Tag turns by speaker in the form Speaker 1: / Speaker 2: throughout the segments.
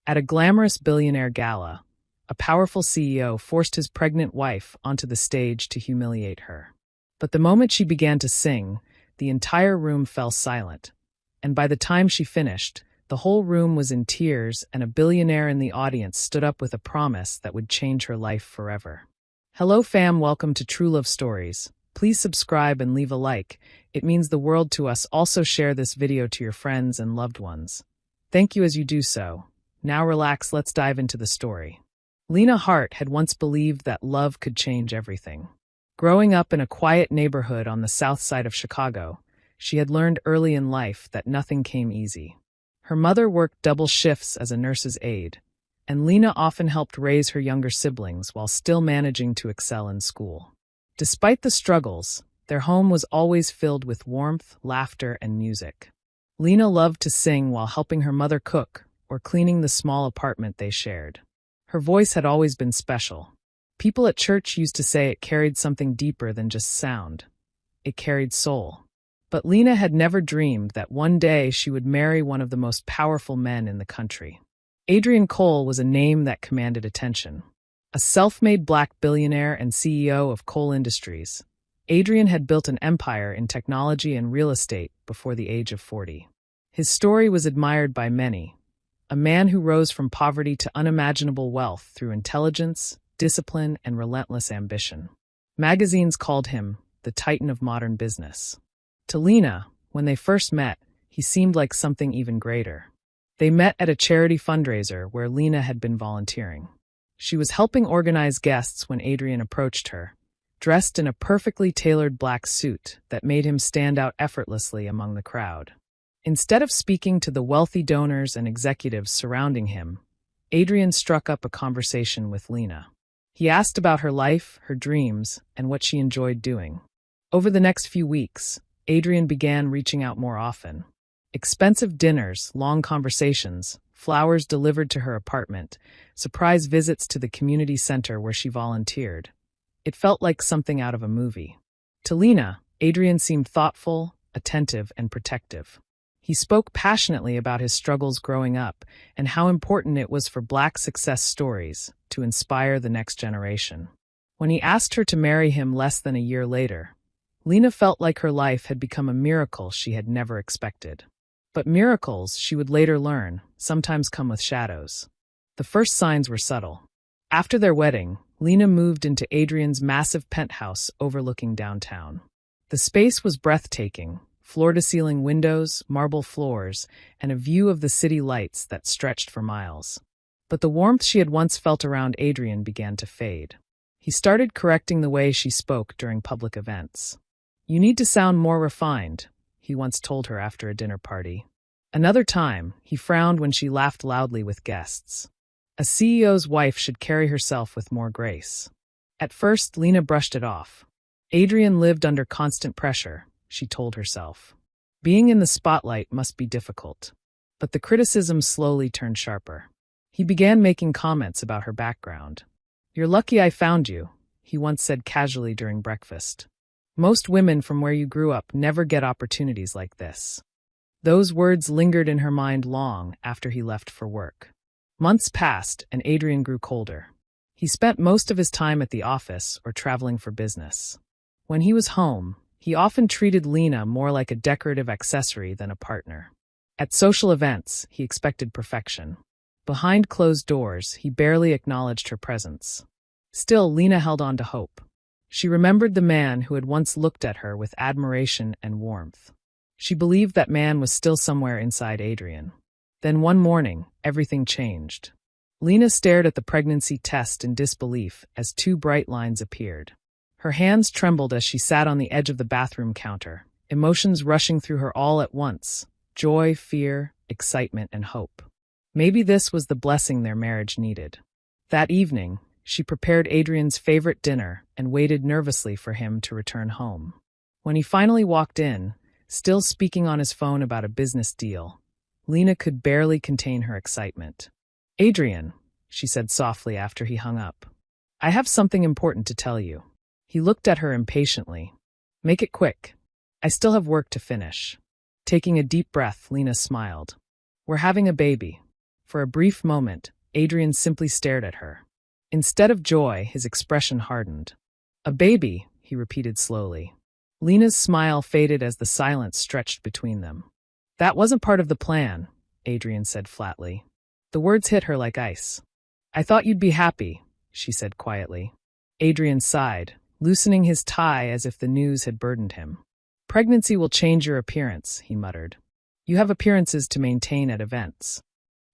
Speaker 1: At a glamorous billionaire gala, a powerful CEO forced his pregnant wife onto the stage to humiliate her. But the moment she began to sing, the entire room fell silent, and by the time she finished, the whole room was in tears and a billionaire in the audience stood up with a promise that would change her life forever. Hello fam, welcome to True Love Stories. Please subscribe and leave a like. It means the world to us. Also share this video to your friends and loved ones. Thank you as you do so. Now relax, let's dive into the story. Lena Hart had once believed that love could change everything. Growing up in a quiet neighborhood on the south side of Chicago, she had learned early in life that nothing came easy. Her mother worked double shifts as a nurse's aide, and Lena often helped raise her younger siblings while still managing to excel in school. Despite the struggles, their home was always filled with warmth, laughter, and music. Lena loved to sing while helping her mother cook or cleaning the small apartment they shared. Her voice had always been special. People at church used to say it carried something deeper than just sound. It carried soul. But Lena had never dreamed that one day she would marry one of the most powerful men in the country. Adrian Cole was a name that commanded attention. A self-made black billionaire and CEO of Cole Industries, Adrian had built an empire in technology and real estate before the age of 40. His story was admired by many. A man who rose from poverty to unimaginable wealth through intelligence, discipline, and relentless ambition. Magazines called him the Titan of modern business. To Lena, when they first met, he seemed like something even greater. They met at a charity fundraiser where Lena had been volunteering. She was helping organize guests when Adrian approached her, dressed in a perfectly tailored black suit that made him stand out effortlessly among the crowd. Instead of speaking to the wealthy donors and executives surrounding him, Adrian struck up a conversation with Lena. He asked about her life, her dreams, and what she enjoyed doing. Over the next few weeks, Adrian began reaching out more often. Expensive dinners, long conversations, flowers delivered to her apartment, surprise visits to the community center where she volunteered. It felt like something out of a movie. To Lena, Adrian seemed thoughtful, attentive, and protective. He spoke passionately about his struggles growing up and how important it was for Black success stories to inspire the next generation. When he asked her to marry him less than a year later, Lena felt like her life had become a miracle she had never expected. But miracles, she would later learn, sometimes come with shadows. The first signs were subtle. After their wedding, Lena moved into Adrian's massive penthouse overlooking downtown. The space was breathtaking. Floor-to-ceiling windows, marble floors, and a view of the city lights that stretched for miles. But the warmth she had once felt around Adrian began to fade. He started correcting the way she spoke during public events. "You need to sound more refined," he once told her after a dinner party. Another time, he frowned when she laughed loudly with guests. A CEO's wife should carry herself with more grace. At first, Lena brushed it off. Adrian lived under constant pressure, she told herself. Being in the spotlight must be difficult. But the criticism slowly turned sharper. He began making comments about her background. "You're lucky I found you," he once said casually during breakfast. "Most women from where you grew up never get opportunities like this." Those words lingered in her mind long after he left for work. Months passed and Adrian grew colder. He spent most of his time at the office or traveling for business. When he was home, he often treated Lena more like a decorative accessory than a partner. At social events, he expected perfection. Behind closed doors, he barely acknowledged her presence. Still, Lena held on to hope. She remembered the man who had once looked at her with admiration and warmth. She believed that man was still somewhere inside Adrian. Then one morning, everything changed. Lena stared at the pregnancy test in disbelief as two bright lines appeared. Her hands trembled as she sat on the edge of the bathroom counter, emotions rushing through her all at once: joy, fear, excitement, and hope. Maybe this was the blessing their marriage needed. That evening, she prepared Adrian's favorite dinner and waited nervously for him to return home. When he finally walked in, still speaking on his phone about a business deal, Lena could barely contain her excitement. "Adrian," she said softly after he hung up, "I have something important to tell you." He looked at her impatiently. "Make it quick. I still have work to finish." Taking a deep breath, Lena smiled. "We're having a baby." For a brief moment, Adrian simply stared at her. Instead of joy, his expression hardened. "A baby," he repeated slowly. Lena's smile faded as the silence stretched between them. "That wasn't part of the plan," Adrian said flatly. The words hit her like ice. "I thought you'd be happy," she said quietly. Adrian sighed, loosening his tie as if the news had burdened him. "Pregnancy will change your appearance," he muttered. "You have appearances to maintain at events."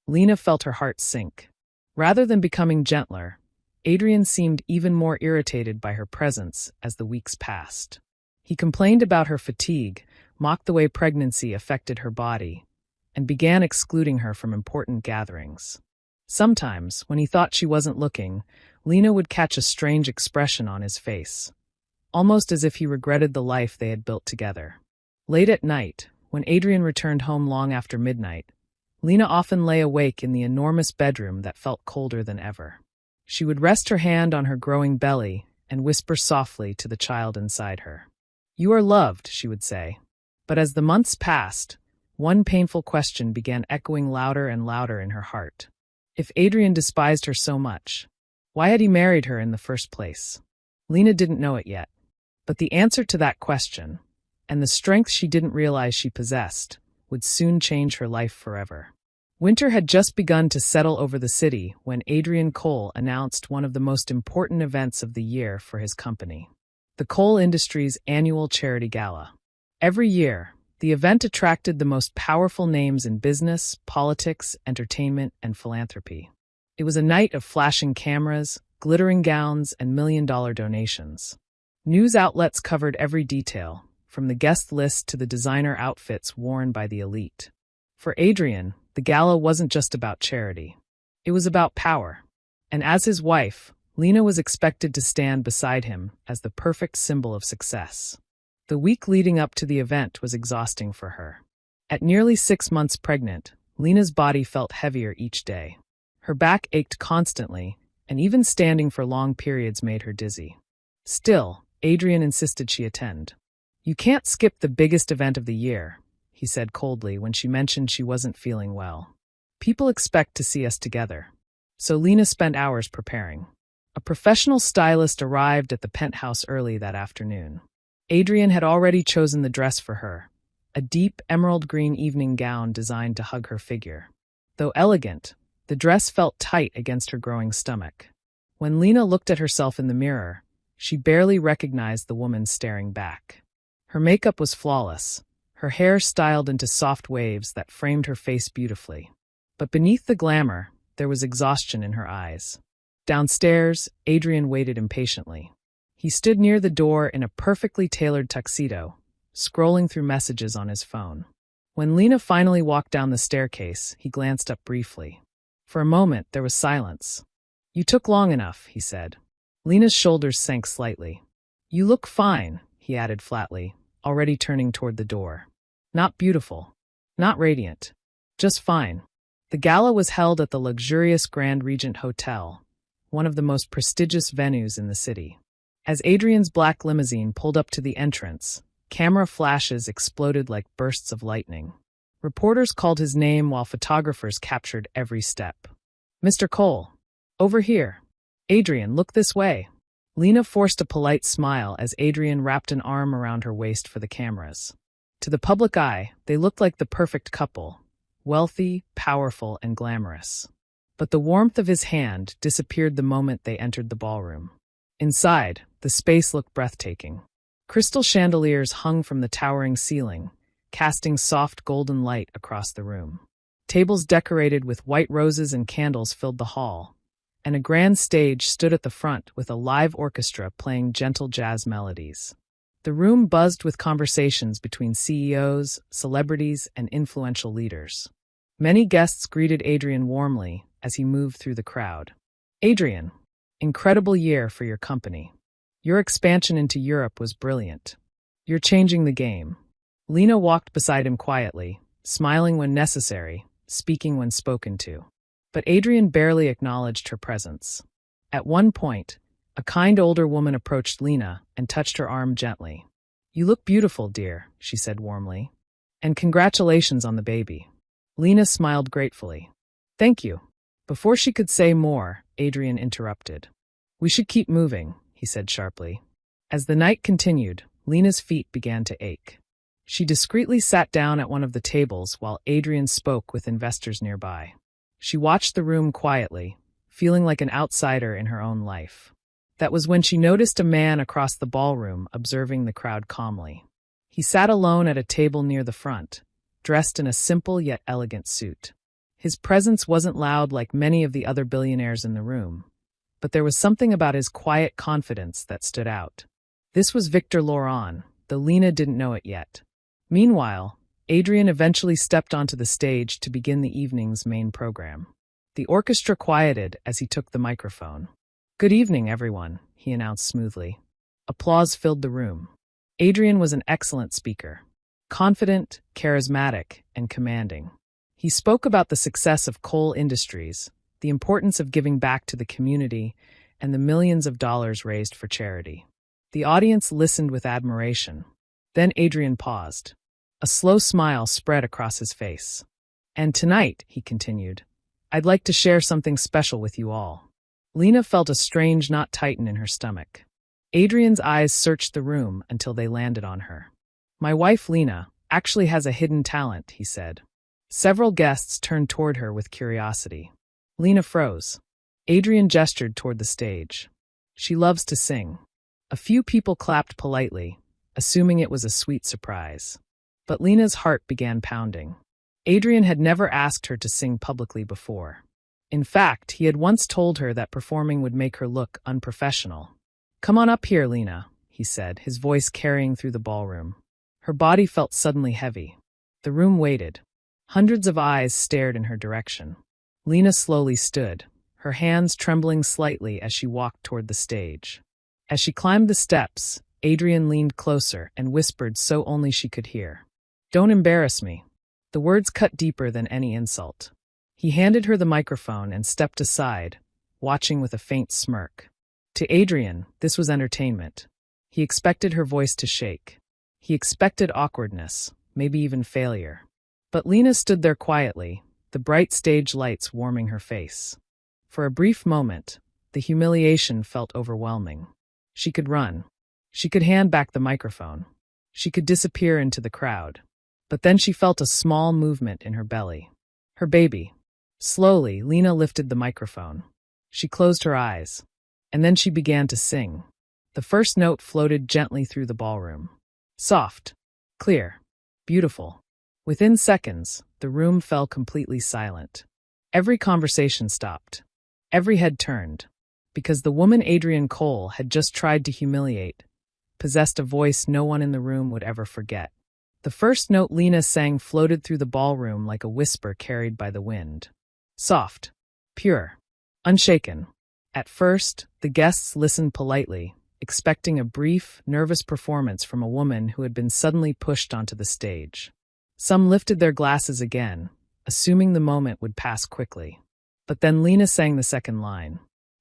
Speaker 1: Lena felt her heart sink. Rather than becoming gentler, Adrian seemed even more irritated by her presence as the weeks passed. He complained about her fatigue, mocked the way pregnancy affected her body, and began excluding her from important gatherings. Sometimes, when he thought she wasn't looking, Lena would catch a strange expression on his face, almost as if he regretted the life they had built together. Late at night, when Adrian returned home long after midnight, Lena often lay awake in the enormous bedroom that felt colder than ever. She would rest her hand on her growing belly and whisper softly to the child inside her. "You are loved," she would say. But as the months passed, one painful question began echoing louder and louder in her heart. If Adrian despised her so much, why had he married her in the first place? Lena didn't know it yet. But the answer to that question, and the strength she didn't realize she possessed, would soon change her life forever. Winter had just begun to settle over the city when Adrian Cole announced one of the most important events of the year for his company, the coal industry's annual charity gala. Every year, the event attracted the most powerful names in business, politics, entertainment, and philanthropy. It was a night of flashing cameras, glittering gowns, and million-dollar donations. News outlets covered every detail, from the guest list to the designer outfits worn by the elite. For Adrian, the gala wasn't just about charity. It was about power. And as his wife, Lena was expected to stand beside him as the perfect symbol of success. The week leading up to the event was exhausting for her. At nearly 6 months pregnant, Lena's body felt heavier each day. Her back ached constantly, and even standing for long periods made her dizzy. Still, Adrian insisted she attend. "You can't skip the biggest event of the year," he said coldly when she mentioned she wasn't feeling well. "People expect to see us together." So Lena spent hours preparing. A professional stylist arrived at the penthouse early that afternoon. Adrian had already chosen the dress for her, a deep emerald green evening gown designed to hug her figure. Though elegant, the dress felt tight against her growing stomach. When Lena looked at herself in the mirror, she barely recognized the woman staring back. Her makeup was flawless, her hair styled into soft waves that framed her face beautifully. But beneath the glamour, there was exhaustion in her eyes. Downstairs, Adrian waited impatiently. He stood near the door in a perfectly tailored tuxedo, scrolling through messages on his phone. When Lena finally walked down the staircase, he glanced up briefly. For a moment, there was silence. "You took long enough," he said. Lena's shoulders sank slightly. "You look fine," he added flatly, already turning toward the door. "Not beautiful. Not radiant. Just fine." The gala was held at the luxurious Grand Regent Hotel, one of the most prestigious venues in the city. As Adrian's black limousine pulled up to the entrance, camera flashes exploded like bursts of lightning. Reporters called his name while photographers captured every step. "Mr. Cole, over here. Adrian, look this way." Lena forced a polite smile as Adrian wrapped an arm around her waist for the cameras. To the public eye, they looked like the perfect couple, wealthy, powerful, and glamorous. But the warmth of his hand disappeared the moment they entered the ballroom. Inside, the space looked breathtaking. Crystal chandeliers hung from the towering ceiling, casting soft golden light across the room. Tables decorated with white roses and candles filled the hall, and a grand stage stood at the front with a live orchestra playing gentle jazz melodies. The room buzzed with conversations between CEOs, celebrities, and influential leaders. Many guests greeted Adrian warmly as he moved through the crowd. "Adrian, incredible year for your company. Your expansion into Europe was brilliant. You're changing the game." Lena walked beside him quietly, smiling when necessary, speaking when spoken to. But Adrian barely acknowledged her presence. At one point, a kind older woman approached Lena and touched her arm gently. "You look beautiful, dear," she said warmly. "And congratulations on the baby." Lena smiled gratefully. Thank you. Before she could say more, Adrian interrupted. We should keep moving, he said sharply. As the night continued, Lena's feet began to ache. She discreetly sat down at one of the tables while Adrian spoke with investors nearby. She watched the room quietly, feeling like an outsider in her own life. That was when she noticed a man across the ballroom observing the crowd calmly. He sat alone at a table near the front, dressed in a simple yet elegant suit. His presence wasn't loud like many of the other billionaires in the room, but there was something about his quiet confidence that stood out. This was Victor Laurent, though Lena didn't know it yet. Meanwhile, Adrian eventually stepped onto the stage to begin the evening's main program. The orchestra quieted as he took the microphone. Good evening, everyone, he announced smoothly. Applause filled the room. Adrian was an excellent speaker. Confident, charismatic, and commanding. He spoke about the success of coal industries, the importance of giving back to the community, and the millions of dollars raised for charity. The audience listened with admiration. Then Adrian paused. A slow smile spread across his face. And tonight, he continued, I'd like to share something special with you all. Lena felt a strange knot tighten in her stomach. Adrian's eyes searched the room until they landed on her. My wife, Lena, actually has a hidden talent, he said. Several guests turned toward her with curiosity. Lena froze. Adrian gestured toward the stage. She loves to sing. A few people clapped politely, assuming it was a sweet surprise. But Lena's heart began pounding. Adrian had never asked her to sing publicly before. In fact, he had once told her that performing would make her look unprofessional. Come on up here, Lena, he said, his voice carrying through the ballroom. Her body felt suddenly heavy. The room waited. Hundreds of eyes stared in her direction. Lena slowly stood, her hands trembling slightly as she walked toward the stage. As she climbed the steps, Adrian leaned closer and whispered so only she could hear. Don't embarrass me. The words cut deeper than any insult. He handed her the microphone and stepped aside, watching with a faint smirk. To Adrian, this was entertainment. He expected her voice to shake. He expected awkwardness, maybe even failure. But Lena stood there quietly, the bright stage lights warming her face. For a brief moment, the humiliation felt overwhelming. She could run. She could hand back the microphone. She could disappear into the crowd. But then she felt a small movement in her belly. Her baby. Slowly, Lena lifted the microphone. She closed her eyes. And then she began to sing. The first note floated gently through the ballroom. Soft. Clear. Beautiful. Within seconds, the room fell completely silent. Every conversation stopped. Every head turned. Because the woman Adrian Cole had just tried to humiliate possessed a voice no one in the room would ever forget. The first note Lena sang floated through the ballroom like a whisper carried by the wind. Soft. Pure. Unshaken. At first, the guests listened politely, expecting a brief, nervous performance from a woman who had been suddenly pushed onto the stage. Some lifted their glasses again, assuming the moment would pass quickly. But then Lena sang the second line.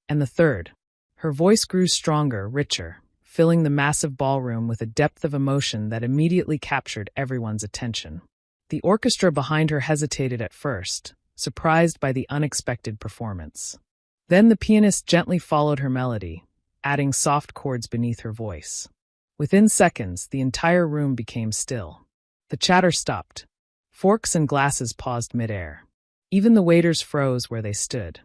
Speaker 1: And the third. Her voice grew stronger, richer, filling the massive ballroom with a depth of emotion that immediately captured everyone's attention. The orchestra behind her hesitated at first, surprised by the unexpected performance. Then the pianist gently followed her melody, adding soft chords beneath her voice. Within seconds, the entire room became still. The chatter stopped. Forks and glasses paused midair. Even the waiters froze where they stood.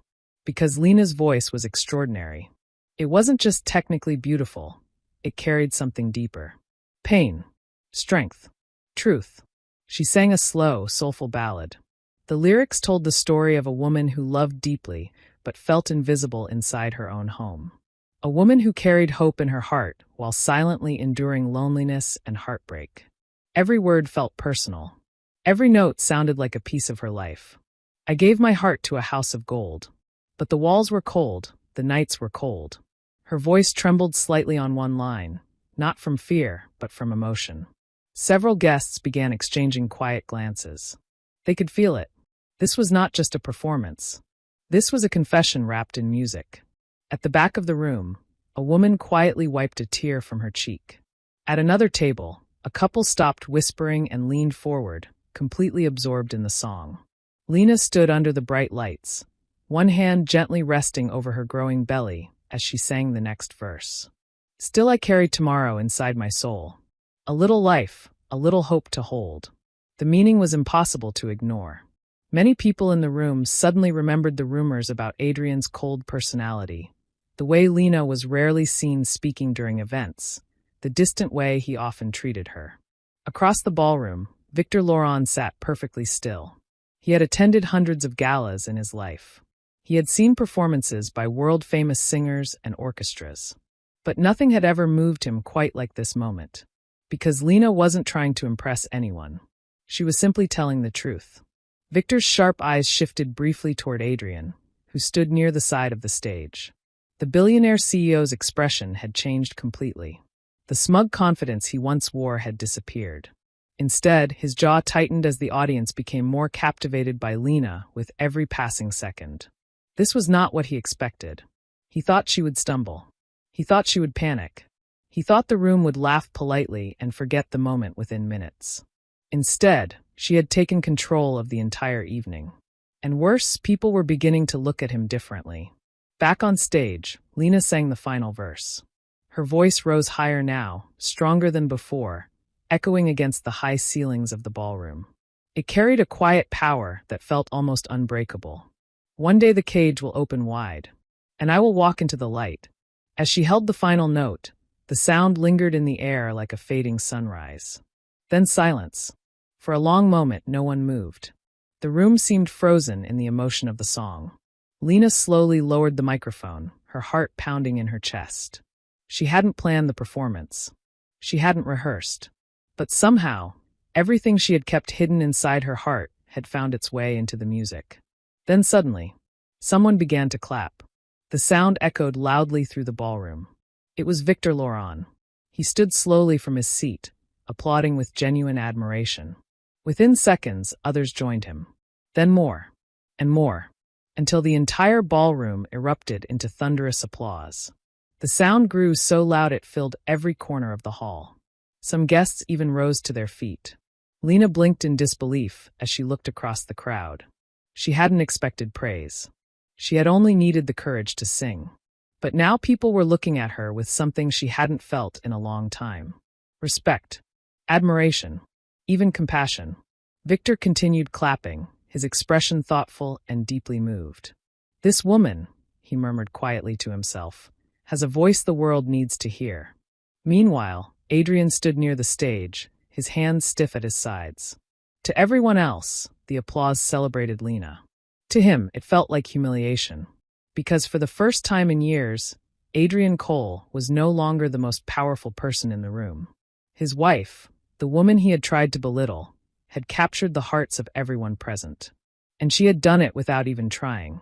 Speaker 1: Because Lena's voice was extraordinary. It wasn't just technically beautiful. It carried something deeper. Pain. Strength. Truth. She sang a slow, soulful ballad. The lyrics told the story of a woman who loved deeply but felt invisible inside her own home. A woman who carried hope in her heart while silently enduring loneliness and heartbreak. Every word felt personal. Every note sounded like a piece of her life. I gave my heart to a house of gold. But the walls were cold, the nights were cold. Her voice trembled slightly on one line, not from fear, but from emotion. Several guests began exchanging quiet glances. They could feel it. This was not just a performance. This was a confession wrapped in music. At the back of the room, a woman quietly wiped a tear from her cheek. At another table, a couple stopped whispering and leaned forward, completely absorbed in the song. Lena stood under the bright lights, one hand gently resting over her growing belly as she sang the next verse. Still I carry tomorrow inside my soul. A little life, a little hope to hold. The meaning was impossible to ignore. Many people in the room suddenly remembered the rumors about Adrian's cold personality, the way Lena was rarely seen speaking during events, the distant way he often treated her. Across the ballroom, Victor Laurent sat perfectly still. He had attended hundreds of galas in his life. He had seen performances by world-famous singers and orchestras. But nothing had ever moved him quite like this moment. Because Lena wasn't trying to impress anyone. She was simply telling the truth. Victor's sharp eyes shifted briefly toward Adrian, who stood near the side of the stage. The billionaire CEO's expression had changed completely. The smug confidence he once wore had disappeared. Instead, his jaw tightened as the audience became more captivated by Lena with every passing second. This was not what he expected. He thought she would stumble. He thought she would panic. He thought the room would laugh politely and forget the moment within minutes. Instead, she had taken control of the entire evening. And worse, people were beginning to look at him differently. Back on stage, Lena sang the final verse. Her voice rose higher now, stronger than before, echoing against the high ceilings of the ballroom. It carried a quiet power that felt almost unbreakable. One day the cage will open wide, and I will walk into the light. As she held the final note, the sound lingered in the air like a fading sunrise. Then silence. For a long moment, no one moved. The room seemed frozen in the emotion of the song. Lena slowly lowered the microphone, her heart pounding in her chest. She hadn't planned the performance. She hadn't rehearsed. But somehow, everything she had kept hidden inside her heart had found its way into the music. Then suddenly, someone began to clap. The sound echoed loudly through the ballroom. It was Victor Laurent. He stood slowly from his seat, applauding with genuine admiration. Within seconds, others joined him. Then more, and more, until the entire ballroom erupted into thunderous applause. The sound grew so loud it filled every corner of the hall. Some guests even rose to their feet. Lena blinked in disbelief as she looked across the crowd. She hadn't expected praise. She had only needed the courage to sing. But now people were looking at her with something she hadn't felt in a long time. Respect, admiration, even compassion. Victor continued clapping, his expression thoughtful and deeply moved. This woman, he murmured quietly to himself, has a voice the world needs to hear. Meanwhile, Adrian stood near the stage, his hands stiff at his sides. To everyone else, the applause celebrated Lena. To him, it felt like humiliation. Because for the first time in years, Adrian Cole was no longer the most powerful person in the room. His wife, the woman he had tried to belittle, had captured the hearts of everyone present. And she had done it without even trying.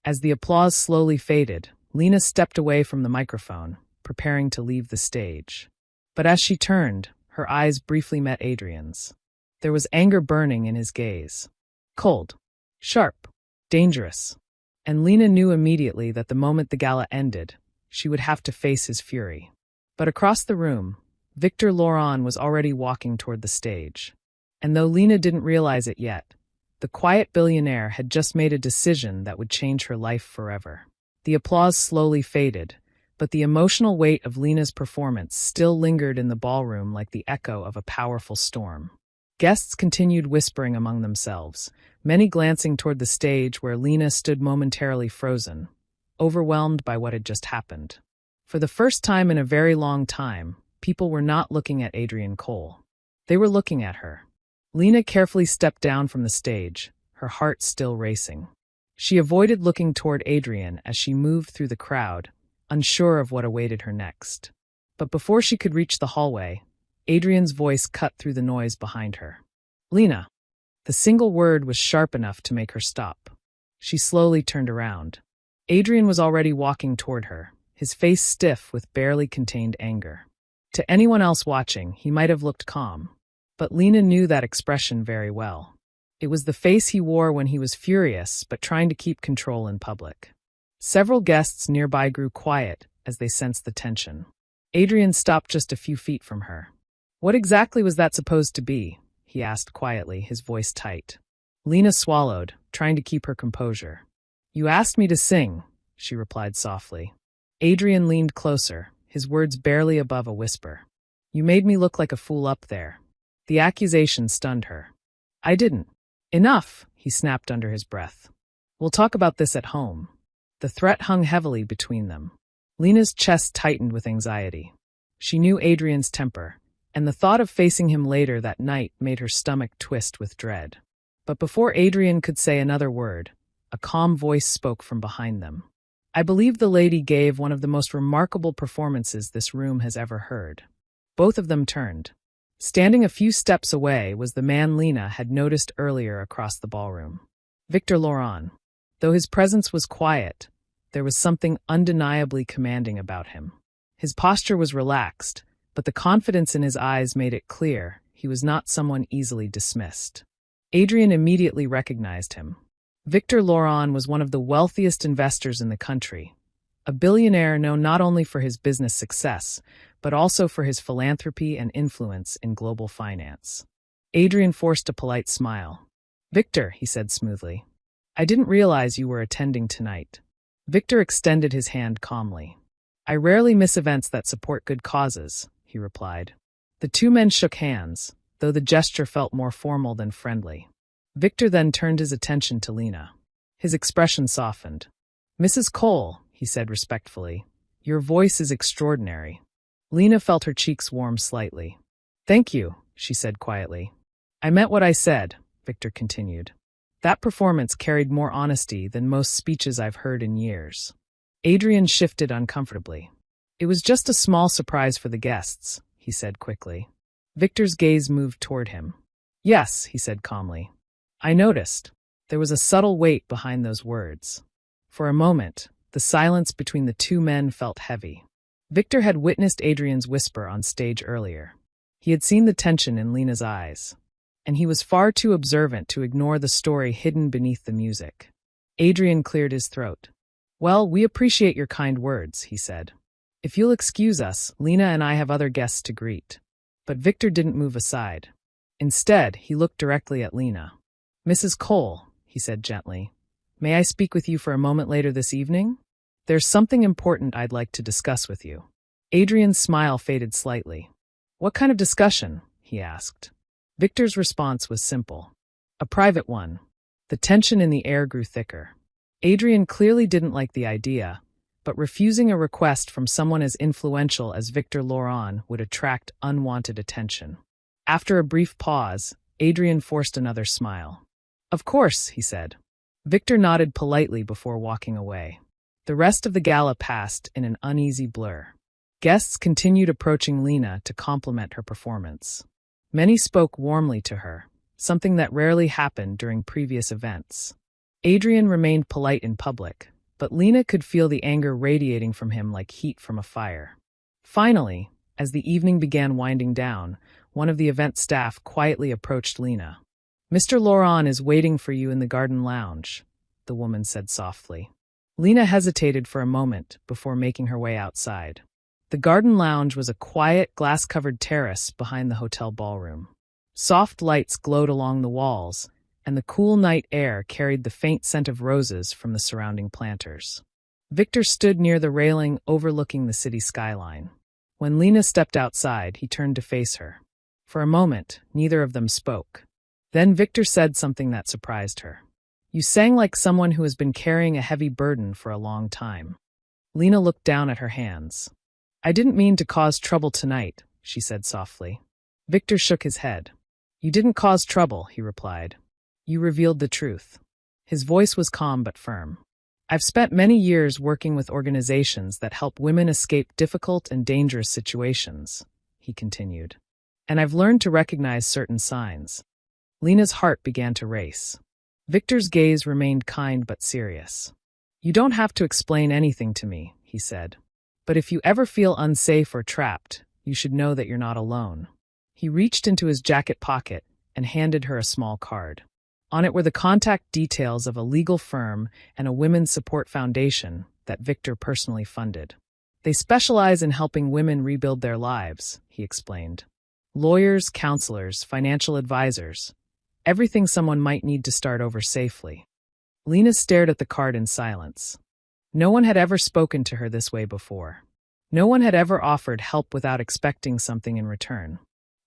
Speaker 1: As the applause slowly faded, Lena stepped away from the microphone, preparing to leave the stage. But as she turned, her eyes briefly met Adrian's. There was anger burning in his gaze. Cold, sharp, dangerous. And Lena knew immediately that the moment the gala ended, she would have to face his fury. But across the room, Victor Laurent was already walking toward the stage. And though Lena didn't realize it yet, the quiet billionaire had just made a decision that would change her life forever. The applause slowly faded, but the emotional weight of Lena's performance still lingered in the ballroom like the echo of a powerful storm. Guests continued whispering among themselves, many glancing toward the stage where Lena stood momentarily frozen, overwhelmed by what had just happened. For the first time in a very long time, people were not looking at Adrian Cole. They were looking at her. Lena carefully stepped down from the stage, her heart still racing. She avoided looking toward Adrian as she moved through the crowd, unsure of what awaited her next. But before she could reach the hallway, Adrian's voice cut through the noise behind her. Lena. The single word was sharp enough to make her stop. She slowly turned around. Adrian was already walking toward her, his face stiff with barely contained anger. To anyone else watching, he might have looked calm. But Lena knew that expression very well. It was the face he wore when he was furious but trying to keep control in public. Several guests nearby grew quiet as they sensed the tension. Adrian stopped just a few feet from her. What exactly was that supposed to be? He asked quietly, his voice tight. Lena swallowed, trying to keep her composure. You asked me to sing, she replied softly. Adrian leaned closer, his words barely above a whisper. You made me look like a fool up there. The accusation stunned her. I didn't. Enough, he snapped under his breath. We'll talk about this at home. The threat hung heavily between them. Lena's chest tightened with anxiety. She knew Adrian's temper, and the thought of facing him later that night made her stomach twist with dread. But before Adrian could say another word, a calm voice spoke from behind them. I believe the lady gave one of the most remarkable performances this room has ever heard. Both of them turned. Standing a few steps away was the man Lena had noticed earlier across the ballroom. Victor Laurent. Though his presence was quiet, there was something undeniably commanding about him. His posture was relaxed, but the confidence in his eyes made it clear he was not someone easily dismissed. Adrian immediately recognized him. Victor Laurent was one of the wealthiest investors in the country, a billionaire known not only for his business success, but also for his philanthropy and influence in global finance. Adrian forced a polite smile. Victor, he said smoothly, I didn't realize you were attending tonight. Victor extended his hand calmly. I rarely miss events that support good causes, he replied. The two men shook hands, though the gesture felt more formal than friendly. Victor then turned his attention to Lena. His expression softened. Mrs. Cole, he said respectfully, your voice is extraordinary. Lena felt her cheeks warm slightly. Thank you, she said quietly. I meant what I said, Victor continued. That performance carried more honesty than most speeches I've heard in years. Adrian shifted uncomfortably. It was just a small surprise for the guests, he said quickly. Victor's gaze moved toward him. Yes, he said calmly. I noticed. There was a subtle weight behind those words. For a moment, the silence between the two men felt heavy. Victor had witnessed Adrian's whisper on stage earlier. He had seen the tension in Lena's eyes, and he was far too observant to ignore the story hidden beneath the music. Adrian cleared his throat. Well, we appreciate your kind words, he said. If you'll excuse us, Lena and I have other guests to greet. But Victor didn't move aside. Instead, he looked directly at Lena. Mrs. Cole, he said gently, may I speak with you for a moment later this evening? There's something important I'd like to discuss with you. Adrian's smile faded slightly. What kind of discussion? He asked. Victor's response was simple. A private one. The tension in the air grew thicker. Adrian clearly didn't like the idea, but refusing a request from someone as influential as Victor Laurent would attract unwanted attention. After a brief pause, Adrian forced another smile. Of course, he said. Victor nodded politely before walking away. The rest of the gala passed in an uneasy blur. Guests continued approaching Lena to compliment her performance. Many spoke warmly to her, something that rarely happened during previous events. Adrian remained polite in public, but Lena could feel the anger radiating from him like heat from a fire. Finally, as the evening began winding down, one of the event staff quietly approached Lena. Mr. Laurent is waiting for you in the garden lounge, the woman said softly. Lena hesitated for a moment before making her way outside. The garden lounge was a quiet, glass-covered terrace behind the hotel ballroom. Soft lights glowed along the walls, and the cool night air carried the faint scent of roses from the surrounding planters. Victor stood near the railing overlooking the city skyline. When Lena stepped outside, he turned to face her. For a moment, neither of them spoke. Then Victor said something that surprised her. You sang like someone who has been carrying a heavy burden for a long time. Lena looked down at her hands. I didn't mean to cause trouble tonight, she said softly. Victor shook his head. You didn't cause trouble, he replied. You revealed the truth. His voice was calm but firm. I've spent many years working with organizations that help women escape difficult and dangerous situations, he continued. And I've learned to recognize certain signs. Lena's heart began to race. Victor's gaze remained kind but serious. You don't have to explain anything to me, he said. But if you ever feel unsafe or trapped, you should know that you're not alone. He reached into his jacket pocket and handed her a small card. On it were the contact details of a legal firm and a women's support foundation that Victor personally funded. They specialize in helping women rebuild their lives, he explained. Lawyers, counselors, financial advisors. Everything someone might need to start over safely. Lena stared at the card in silence. No one had ever spoken to her this way before. No one had ever offered help without expecting something in return.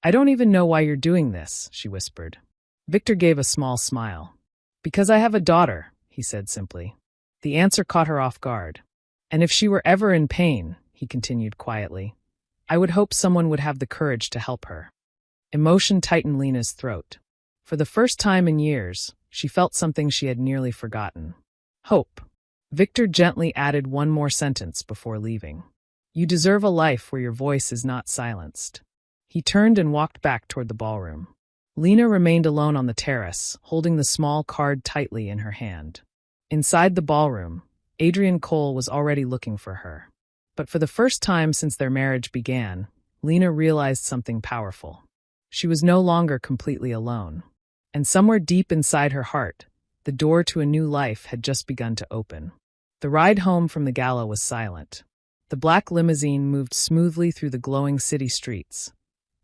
Speaker 1: I don't even know why you're doing this, she whispered. Victor gave a small smile. Because I have a daughter, he said simply. The answer caught her off guard. And if she were ever in pain, he continued quietly, I would hope someone would have the courage to help her. Emotion tightened Lena's throat. For the first time in years, she felt something she had nearly forgotten. Hope. Victor gently added one more sentence before leaving. You deserve a life where your voice is not silenced. He turned and walked back toward the ballroom. Lena remained alone on the terrace, holding the small card tightly in her hand. Inside the ballroom, Adrian Cole was already looking for her. But for the first time since their marriage began, Lena realized something powerful. She was no longer completely alone. And somewhere deep inside her heart, the door to a new life had just begun to open. The ride home from the gala was silent. The black limousine moved smoothly through the glowing city streets.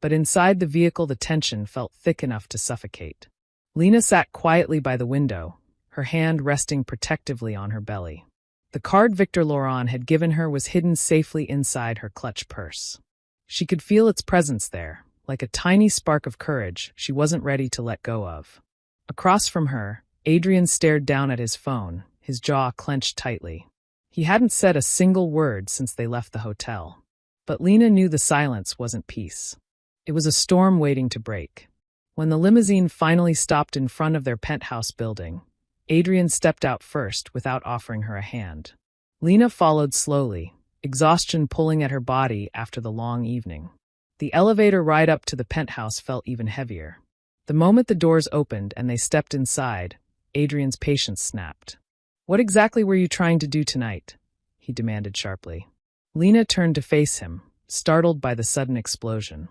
Speaker 1: But inside the vehicle the tension felt thick enough to suffocate. Lena sat quietly by the window, her hand resting protectively on her belly. The card Victor Laurent had given her was hidden safely inside her clutch purse. She could feel its presence there, like a tiny spark of courage she wasn't ready to let go of. Across from her, Adrian stared down at his phone, his jaw clenched tightly. He hadn't said a single word since they left the hotel. But Lena knew the silence wasn't peace. It was a storm waiting to break. When the limousine finally stopped in front of their penthouse building, Adrian stepped out first without offering her a hand. Lena followed slowly, exhaustion pulling at her body after the long evening. The elevator ride up to the penthouse felt even heavier. The moment the doors opened and they stepped inside, Adrian's patience snapped. What exactly were you trying to do tonight? He demanded sharply. Lena turned to face him, startled by the sudden explosion.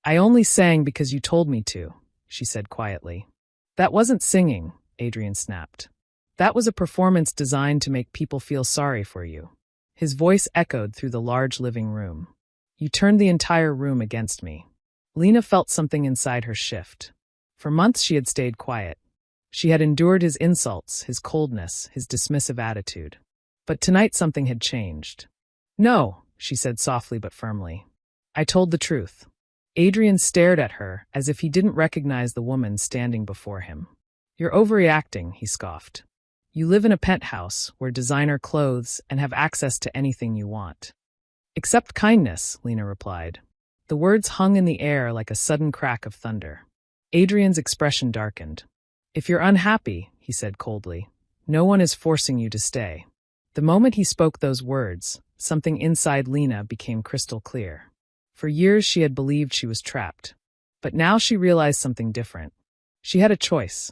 Speaker 1: I only sang because you told me to, she said quietly. That wasn't singing, Adrian snapped. That was a performance designed to make people feel sorry for you. His voice echoed through the large living room. You turned the entire room against me. Lena felt something inside her shift. For months she had stayed quiet. She had endured his insults, his coldness, his dismissive attitude. But tonight something had changed. No, she said softly but firmly. I told the truth. Adrian stared at her as if he didn't recognize the woman standing before him. You're overreacting, he scoffed. You live in a penthouse, wear designer clothes, and have access to anything you want. Except kindness, Lena replied. The words hung in the air like a sudden crack of thunder. Adrian's expression darkened. If you're unhappy, he said coldly, no one is forcing you to stay. The moment he spoke those words, something inside Lena became crystal clear. For years she had believed she was trapped. But now she realized something different. She had a choice.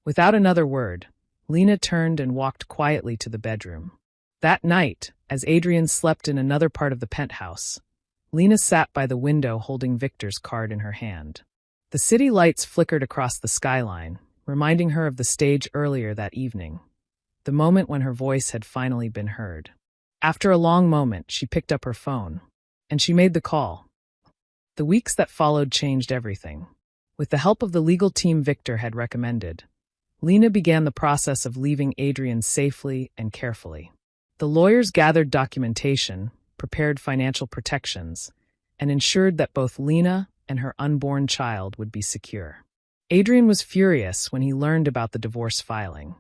Speaker 1: Without another word, Lena turned and walked quietly to the bedroom. That night, as Adrian slept in another part of the penthouse, Lena sat by the window holding Victor's card in her hand. The city lights flickered across the skyline, reminding her of the stage earlier that evening, the moment when her voice had finally been heard. After a long moment, she picked up her phone, and she made the call. The weeks that followed changed everything. With the help of the legal team Victor had recommended, Lena began the process of leaving Adrian safely and carefully. The lawyers gathered documentation, prepared financial protections, and ensured that both Lena and her unborn child would be secure. Adrian was furious when he learned about the divorce filing.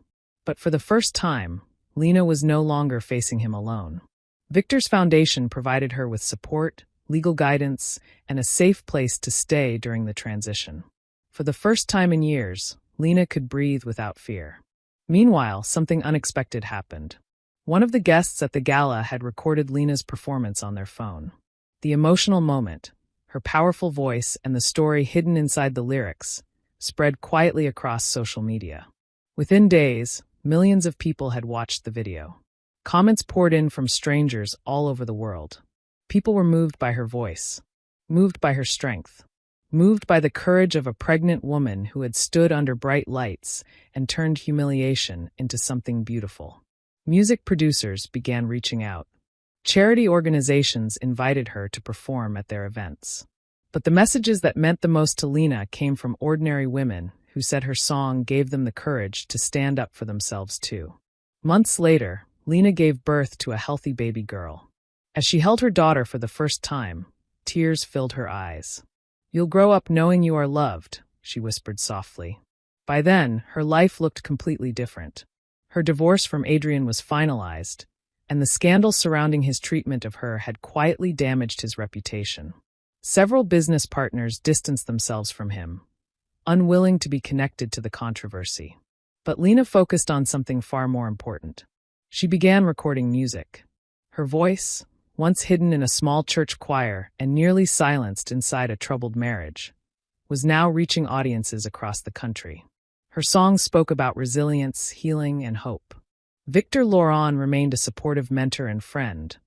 Speaker 1: But for the first time, Lena was no longer facing him alone. Victor's foundation provided her with support, legal guidance, and a safe place to stay during the transition. For the first time in years, Lena could breathe without fear. Meanwhile, something unexpected happened. One of the guests at the gala had recorded Lena's performance on their phone. The emotional moment, her powerful voice, and the story hidden inside the lyrics spread quietly across social media. Within days, millions of people had watched the video. Comments poured in from strangers all over the world. People were moved by her voice, moved by her strength, moved by the courage of a pregnant woman who had stood under bright lights and turned humiliation into something beautiful. Music producers began reaching out. Charity organizations invited her to perform at their events. But the messages that meant the most to Lena came from ordinary women who said her song gave them the courage to stand up for themselves too. Months later, Lena gave birth to a healthy baby girl. As she held her daughter for the first time, tears filled her eyes. "You'll grow up knowing you are loved," she whispered softly. By then, her life looked completely different. Her divorce from Adrian was finalized, and the scandal surrounding his treatment of her had quietly damaged his reputation. Several business partners distanced themselves from him, unwilling to be connected to the controversy. But Lena focused on something far more important. She began recording music. Her voice, once hidden in a small church choir and nearly silenced inside a troubled marriage, was now reaching audiences across the country. Her songs spoke about resilience, healing, and hope. Victor Laurent remained a supportive mentor and friend,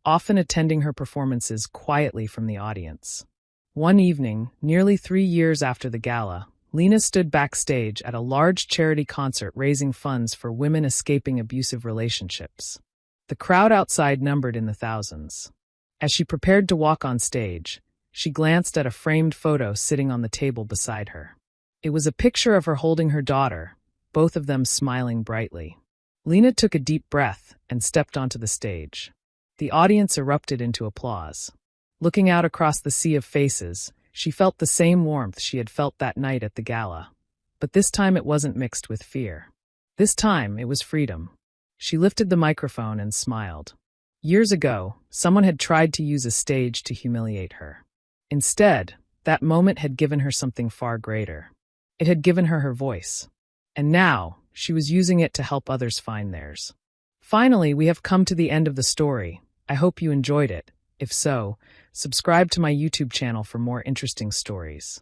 Speaker 1: often attending her performances quietly from the audience. One evening, nearly 3 years after the gala, Lena stood backstage at a large charity concert raising funds for women escaping abusive relationships. The crowd outside numbered in the thousands. As she prepared to walk on stage, she glanced at a framed photo sitting on the table beside her. It was a picture of her holding her daughter, both of them smiling brightly. Lena took a deep breath and stepped onto the stage. The audience erupted into applause. Looking out across the sea of faces, she felt the same warmth she had felt that night at the gala. But this time it wasn't mixed with fear. This time it was freedom. She lifted the microphone and smiled. Years ago, someone had tried to use a stage to humiliate her. Instead, that moment had given her something far greater. It had given her her voice. And now, she was using it to help others find theirs. Finally, we have come to the end of the story. I hope you enjoyed it. If so, subscribe to my YouTube channel for more interesting stories.